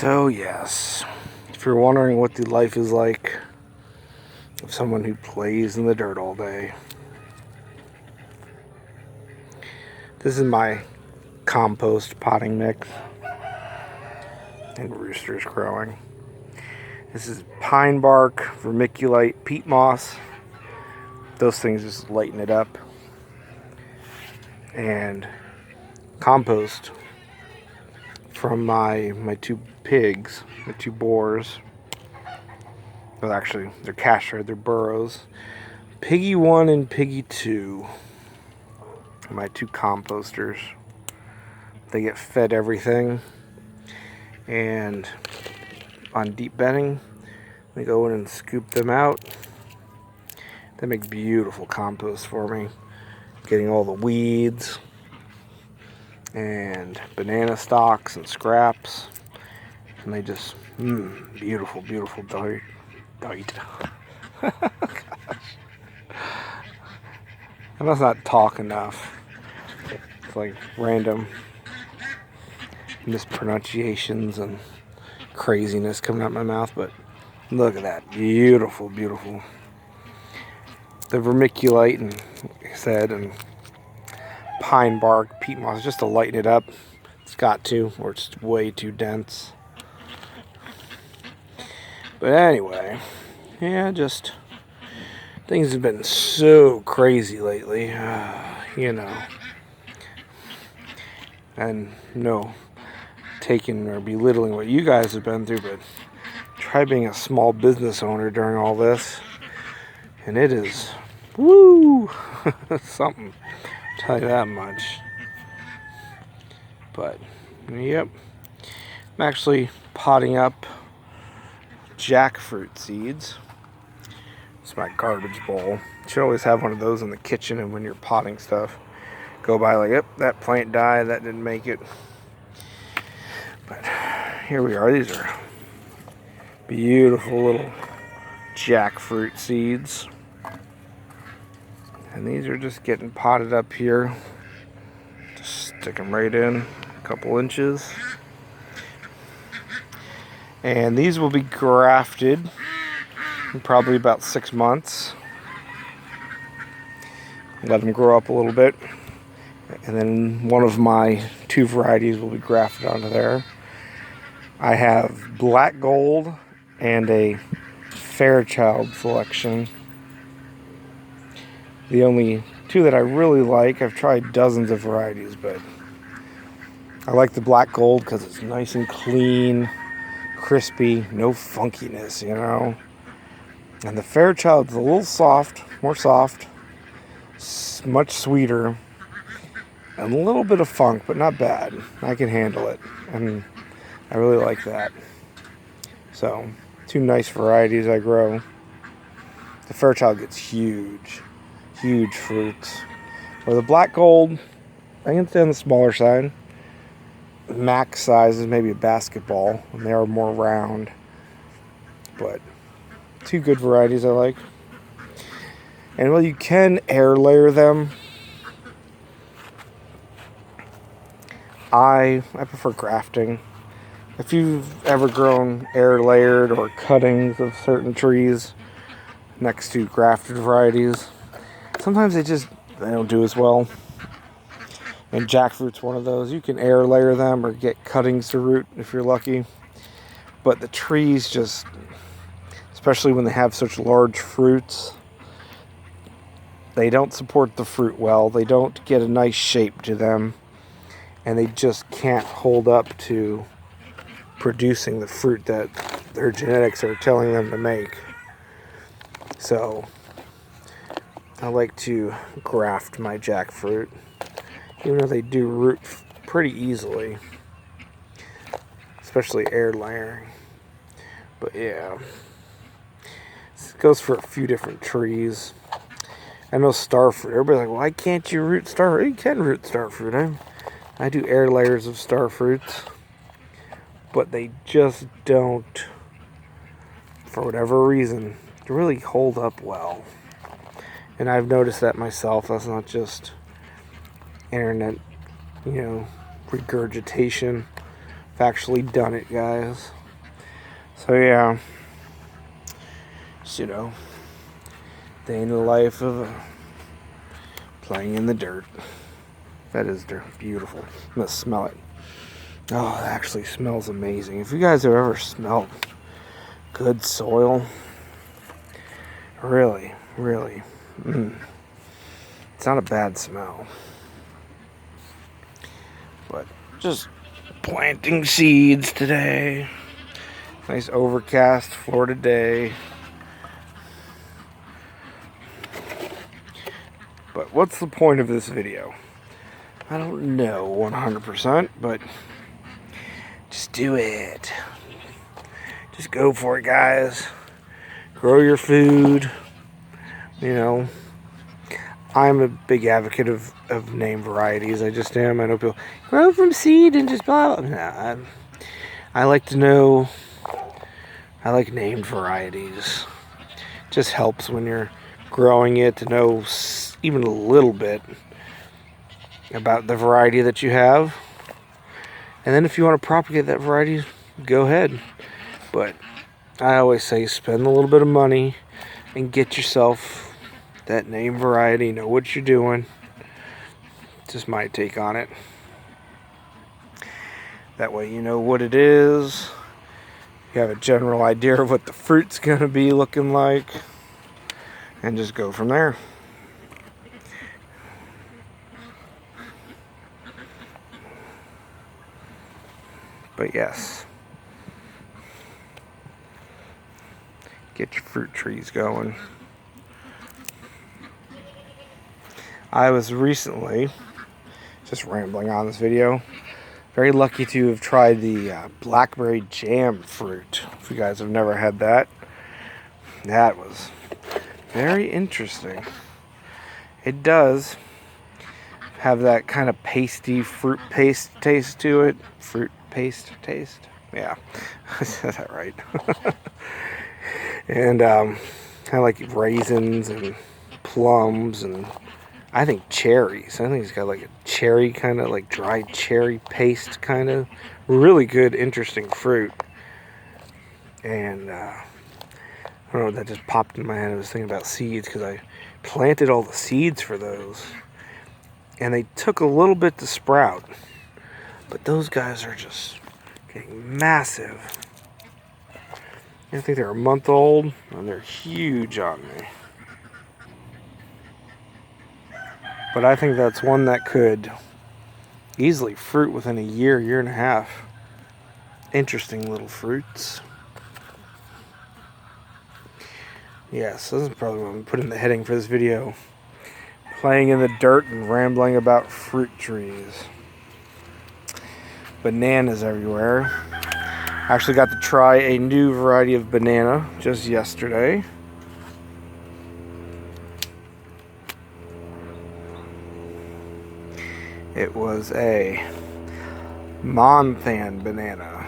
So yes, if you're wondering what the life is like of someone who plays in the dirt all day, this is my compost potting mix. And roosters crowing. This is pine bark, vermiculite, peat moss. Those things just lighten it up. And compost from my two pigs, my two boars. Well, actually, they're castrated, they're burros. Piggy 1 and Piggy 2. My two composters. They get fed everything. And on deep bedding, we go in and scoop them out. They make beautiful compost for me. Getting all the weeds and banana stalks and scraps. And they just, beautiful, beautiful dirt. Gosh. I must not talk enough. It's like random mispronunciations and craziness coming out my mouth, but look at that. Beautiful, beautiful. The vermiculite, and like I said, and pine bark, peat moss, just to lighten it up. It's got to, or it's way too dense. But anyway, yeah, just things have been so crazy lately, you know. And no taking or belittling what you guys have been through, but try being a small business owner during all this, and it is, woo, something. I'll tell you that much. But yep, I'm actually potting up jackfruit seeds. It's my garbage bowl. You should always have one of those in the kitchen, and when you're potting stuff, go by like, yep, that plant died, that didn't make it. But here we are. These are beautiful little jackfruit seeds. And these are just getting potted up here. Just stick them right in, a couple inches. And these will be grafted in probably about 6 months. Let them grow up a little bit. And then one of my two varieties will be grafted onto there. I have Black Gold and a Fairchild selection. The only two that I really like, I've tried dozens of varieties, but I like the Black Gold because it's nice and clean, crispy, no funkiness, you know. And the Fairchild's a little soft, more soft, much sweeter, and a little bit of funk, but not bad. I can handle it, and I really like that. So, two nice varieties I grow. The Fairchild gets huge fruits. Or the Black Gold, I can stay on the smaller side. Max size is maybe a basketball, and they are more round. But two good varieties I like. And well, you can air layer them. I prefer grafting. If you've ever grown air layered or cuttings of certain trees next to grafted varieties, sometimes they don't do as well. And jackfruit's one of those. You can air layer them or get cuttings to root if you're lucky. But the trees just, especially when they have such large fruits, they don't support the fruit well. They don't get a nice shape to them. And they just can't hold up to producing the fruit that their genetics are telling them to make. So I like to graft my jackfruit, even though they do root pretty easily, especially air layering. But yeah, this goes for a few different trees. I know starfruit. Everybody's like, why can't you root starfruit? You can root starfruit. I do air layers of starfruits, but they just don't, for whatever reason, really hold up well. And I've noticed that myself. That's not just internet, regurgitation. I've actually done it, guys. So yeah, just, you know, day in the life of playing in the dirt. That is beautiful. I'm gonna smell it. Oh, it actually smells amazing. If you guys have ever smelled good soil, really, it's not a bad smell. But just planting seeds today. Nice overcast Florida day. But what's the point of this video? I don't know 100%, but just do it. Just go for it, guys. Grow your food. You know, I'm a big advocate of name varieties. I just am. I know people grow from seed and just blah, blah. Nah, I like to know. I like named varieties. Just helps when you're growing it to know even a little bit about the variety that you have. And then if you want to propagate that variety, go ahead. But I always say spend a little bit of money and get yourself that name variety. Know what you're doing. Just my take on it. That way you know what it is. You have a general idea of what the fruit's going to be looking like. And just go from there. But yes, get your fruit trees going. I was recently, just rambling on this video, very lucky to have tried the blackberry jam fruit. If you guys have never had that, that was very interesting. It does have that kind of pasty fruit paste taste to it. Fruit paste taste? Yeah, I said that right. And kind of like raisins and plums and I think cherries. I think it's got like a cherry kind of like dried cherry paste kind of. Really good, interesting fruit. And I don't know, that just popped in my head. I was thinking about seeds because I planted all the seeds for those. And they took a little bit to sprout. But those guys are just getting massive. I think they're a month old, and they're huge on me. But I think that's one that could easily fruit within a year, year and a half. Interesting little fruits. Yes, this is probably what I'm going to put in the heading for this video. Playing in the dirt and rambling about fruit trees. Bananas everywhere. I actually got to try a new variety of banana just yesterday. It was a Monthan banana.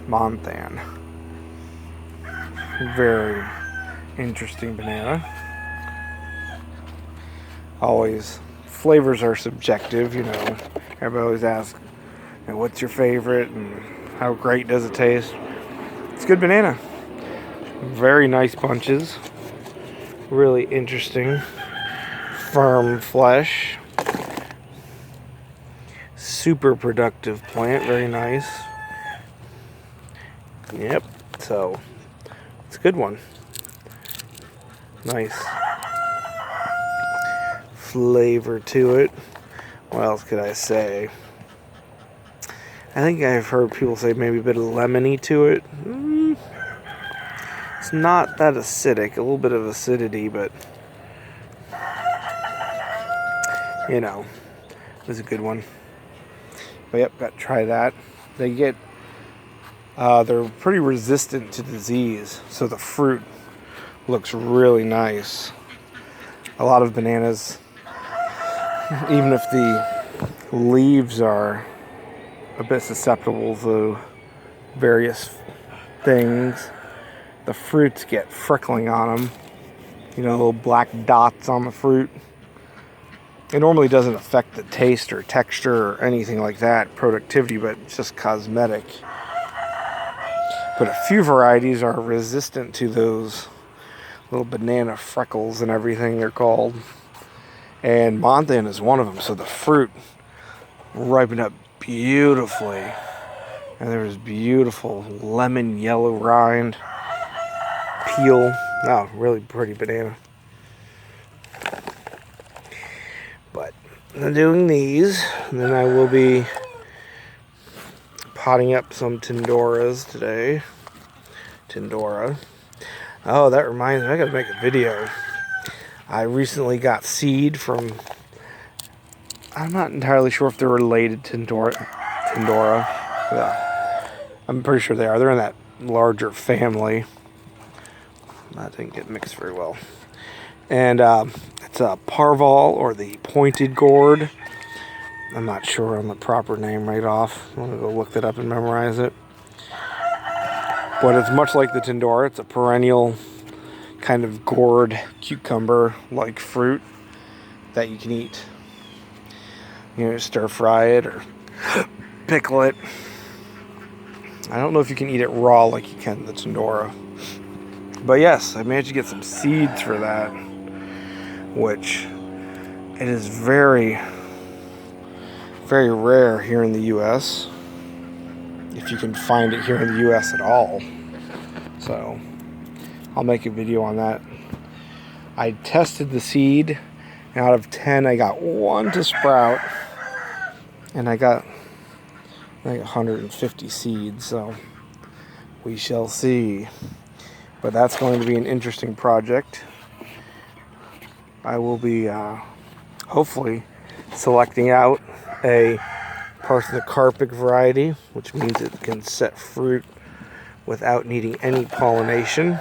Monthan. Very interesting banana. Always, flavors are subjective, you know. Everybody always asks, what's your favorite and how great does it taste? It's good banana. Very nice bunches. Really interesting. Firm flesh. Super productive plant. Very nice. Yep. So, it's a good one. Nice flavor to it. What else could I say? I think I've heard people say maybe a bit of lemony to it. It's not that acidic. A little bit of acidity, but you know, it was a good one. But yep, got to try that. They get, they're pretty resistant to disease, so the fruit looks really nice. A lot of bananas, even if the leaves are a bit susceptible to various things, the fruits get freckling on them. You know, little black dots on the fruit. It normally doesn't affect the taste or texture or anything like that, productivity, but it's just cosmetic. But a few varieties are resistant to those little banana freckles and everything they're called. And Monthan is one of them, so the fruit ripened up beautifully. And there was beautiful lemon yellow rind, peel. Oh, really pretty banana. But I'm doing these, and then I will be potting up some Tindoras today. Tindora. Oh, that reminds me, I gotta make a video. I recently got seed from, I'm not entirely sure if they're related to Tindora. Yeah, I'm pretty sure they are. They're in that larger family. That didn't get mixed very well. And it's a Parval, or the pointed gourd. I'm not sure on the proper name right off. I'm gonna go look that up and memorize it. But it's much like the Tindora. It's a perennial kind of gourd cucumber-like fruit that you can eat. You know, stir fry it or pickle it. I don't know if you can eat it raw like you can the Tindora. But yes, I managed to get some seeds for that, which it is very, very rare here in the U.S. if you can find it here in the U.S. at all. So I'll make a video on that. I tested the seed, and out of 10 I got 1 to sprout, and I got like 150 seeds, so we shall see. But that's going to be an interesting project. I will be hopefully selecting out a Parthenocarpic variety, which means it can set fruit without needing any pollination,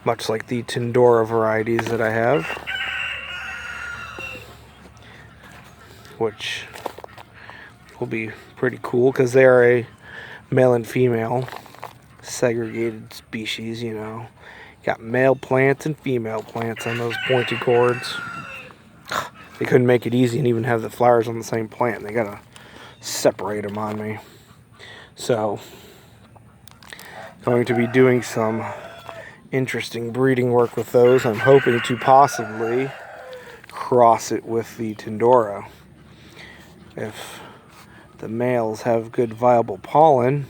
much like the Tindora varieties that I have, which will be pretty cool because they are a male and female segregated species, you know. Got male plants and female plants on those pointed gourds. They couldn't make it easy and even have the flowers on the same plant. They gotta separate them on me. So, going to be doing some interesting breeding work with those. I'm hoping to possibly cross it with the Tindora. If the males have good viable pollen,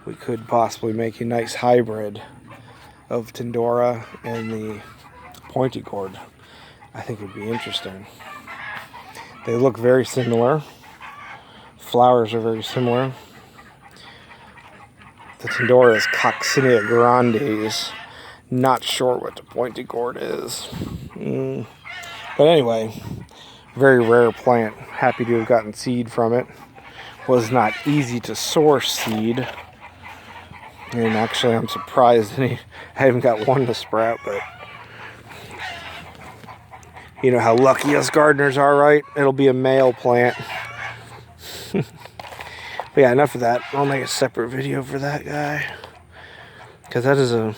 we could possibly make a nice hybrid of Tindora and the pointy gourd. I think it would be interesting. They look very similar. Flowers are very similar. The Tindora is Coccinea grandes. Not sure what the pointy gourd is. But anyway, very rare plant. Happy to have gotten seed from it. Was not easy to source seed. And actually, I'm surprised I haven't got 1 to sprout, but you know how lucky us gardeners are, right? It'll be a male plant. But yeah, enough of that. I'll make a separate video for that guy, because that is a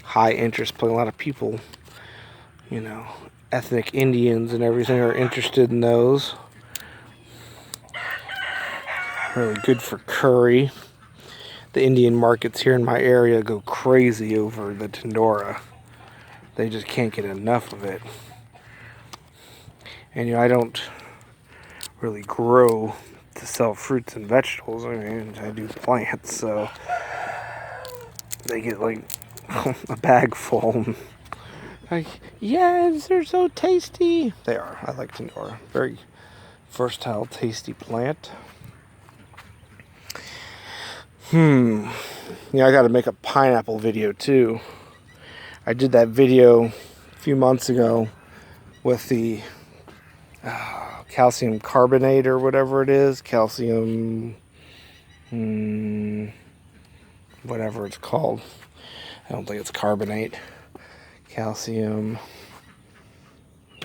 high interest plant. A lot of people, you know, ethnic Indians and everything are interested in those. Really good for curry. The Indian markets here in my area go crazy over the Tindora. They just can't get enough of it. And you know, I don't really grow to sell fruits and vegetables. I mean, I do plants, so they get like a bag full. Like, yes, they're so tasty. They are. I like Tindora. Very versatile, tasty plant. Yeah, I got to make a pineapple video too. I did that video a few months ago with the calcium carbonate or whatever it is. Calcium, whatever it's called. I don't think it's carbonate. Calcium.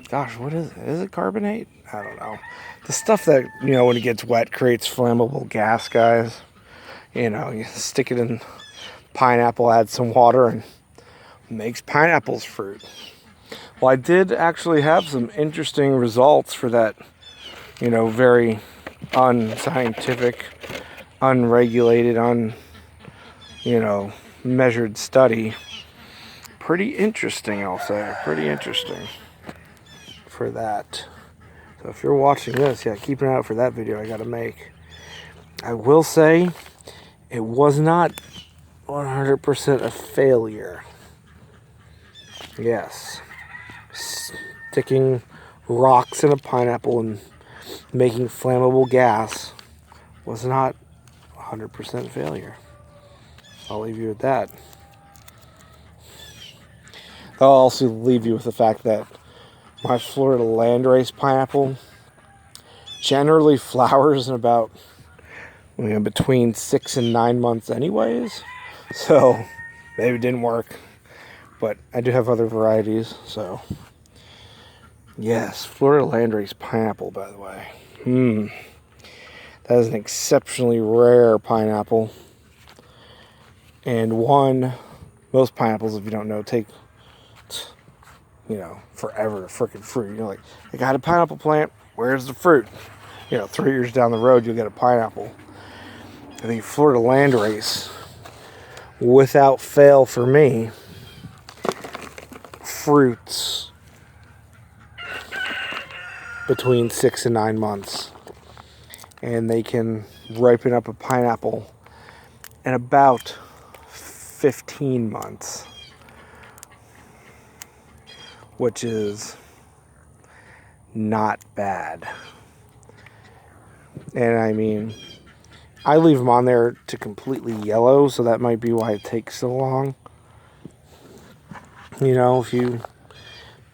Gosh, what is it? Is it carbonate? I don't know. The stuff that, you know, when it gets wet creates flammable gas, guys. You know, you stick it in pineapple, add some water, and makes pineapples fruit. Well, I did actually have some interesting results for that, very unscientific, unregulated, measured study. Pretty interesting, I'll say. Pretty interesting for that. So if you're watching this, yeah, keep an eye out for that video I got to make. I will say it was not 100% a failure. Yes. Sticking rocks in a pineapple and making flammable gas was not 100% failure. I'll leave you with that. I'll also leave you with the fact that my Florida landrace pineapple generally flowers in about between 6 and 9 months anyways. So maybe it didn't work. But I do have other varieties, so. Yes, Florida landrace pineapple, by the way. That is an exceptionally rare pineapple. And most pineapples, if you don't know, take, forever to frickin' fruit. Like, I got a pineapple plant, where's the fruit? 3 years down the road, you'll get a pineapple. I think Florida landrace, without fail for me, fruits between 6 and 9 months. And they can ripen up a pineapple in about 15 months. Which is not bad. And I mean, I leave them on there to completely yellow, so that might be why it takes so long. If you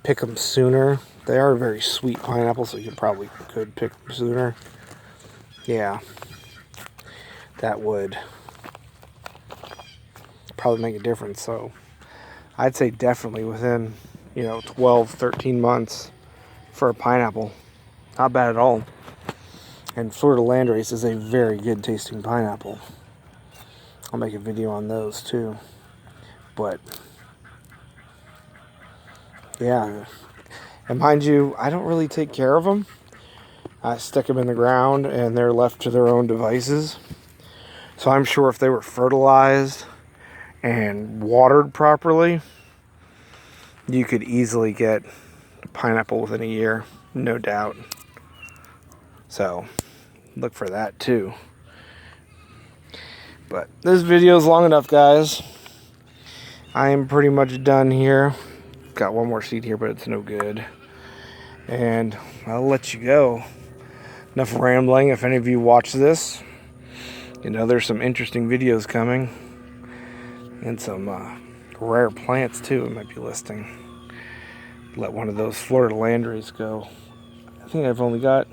pick them sooner, they are a very sweet pineapple, so you probably could pick them sooner. Yeah, that would probably make a difference. So I'd say definitely within 12, 13 months for a pineapple. Not bad at all. And Florida landrace is a very good tasting pineapple. I'll make a video on those too. But yeah, and mind you, I don't really take care of them. I stick them in the ground and they're left to their own devices. So I'm sure if they were fertilized and watered properly, you could easily get a pineapple within a year, no doubt. So look for that too. But this video is long enough, guys. I am pretty much done here. Got one more seed here, but it's no good. And I'll let you go. Enough rambling. If any of you watch this, there's some interesting videos coming. And some rare plants too, it might be listing. Let one of those Florida landrace go. I think I've only got